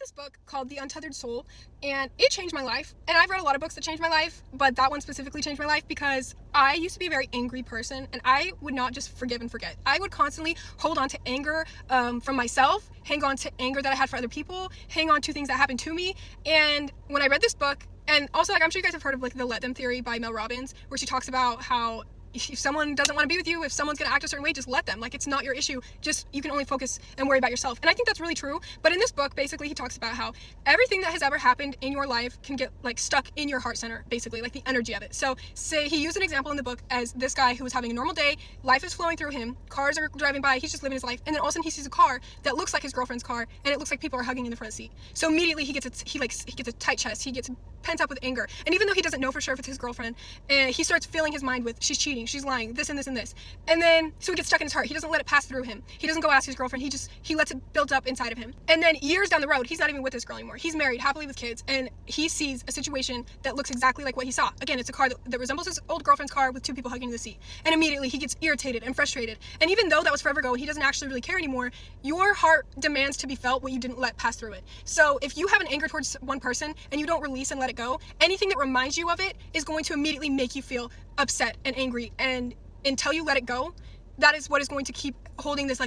this book called The Untethered Soul, and it changed my life. And I've read a lot of books that changed my life, but that one specifically changed my life because I used to be a very angry person, and I would not just forgive and forget. I would constantly hold on to anger from myself, hang on to anger that I had for other people, hang on to things that happened to me. And when I read this book, and also, like, I'm sure you guys have heard of, like, the Let Them theory by Mel Robbins, where she talks about how if someone doesn't want to be with you, if someone's going to act a certain way, just let them. Like, it's not your issue. Just, you can only focus and worry about yourself. And I think that's really true. But in this book, basically, he talks about how everything that has ever happened in your life can get, like, stuck in your heart center, basically, like the energy of it. So, say he used an example in the book as this guy who was having a normal day, life is flowing through him, cars are driving by, he's just living his life, and then all of a sudden he sees a car that looks like his girlfriend's car, and it looks like people are hugging in the front seat. So immediately he gets a tight chest, he gets pent up with anger. And even though he doesn't know for sure if it's his girlfriend, he starts filling his mind with, she's cheating, she's lying, this and this and this. And then, so it gets stuck in his heart. He doesn't let it pass through him. He doesn't go ask his girlfriend. He lets it build up inside of him. And then years down the road, he's not even with this girl anymore. He's married, happily with kids, and he sees a situation that looks exactly like what he saw. Again, it's a car that resembles his old girlfriend's car with two people hugging in the seat. And immediately he gets irritated and frustrated. And even though that was forever ago and he doesn't actually really care anymore, your heart demands to be felt what you didn't let pass through it. So if you have an anger towards one person and you don't release and let it go, anything that reminds you of it is going to immediately make you feel upset and angry, and until you let it go, that is what is going to keep holding this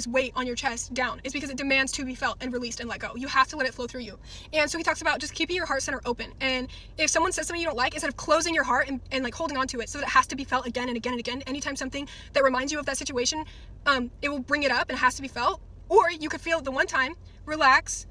weight on your chest down, is because it demands to be felt and released and let go. You have to let it flow through you. And so he talks about just keeping your heart center open, and if someone says something you don't like, instead of closing your heart and like holding on to it so that it has to be felt again and again and again, anytime something that reminds you of that situation, it will bring it up and it has to be felt. Or you could feel it the one time, relax,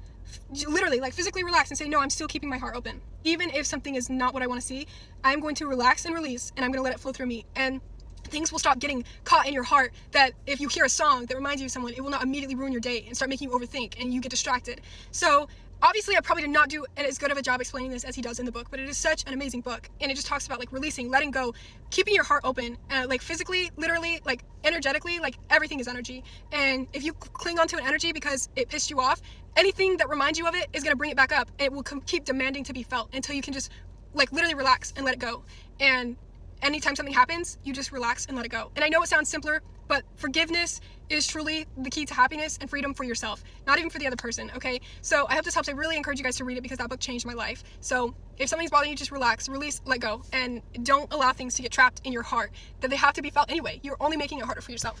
literally, like, physically relax and say, no, I'm still keeping my heart open. Even if something is not what I want to see, I'm going to relax and release, and I'm going to let it flow through me. And things will stop getting caught in your heart, that if you hear a song that reminds you of someone, it will not immediately ruin your day and start making you overthink and you get distracted. So obviously, I probably did not do as good of a job explaining this as he does in the book, but it is such an amazing book. And it just talks about, like, releasing, letting go, keeping your heart open, like, physically, literally, like, energetically, like, everything is energy. And if you cling onto an energy because it pissed you off, anything that reminds you of it is going to bring it back up. It will keep demanding to be felt until you can just, like, literally relax and let it go. And anytime something happens, you just relax and let it go. And I know it sounds simpler, but forgiveness is truly the key to happiness and freedom for yourself, not even for the other person, okay? So I hope this helps. I really encourage you guys to read it because that book changed my life. So if something's bothering you, just relax, release, let go, and don't allow things to get trapped in your heart that they have to be felt anyway. You're only making it harder for yourself.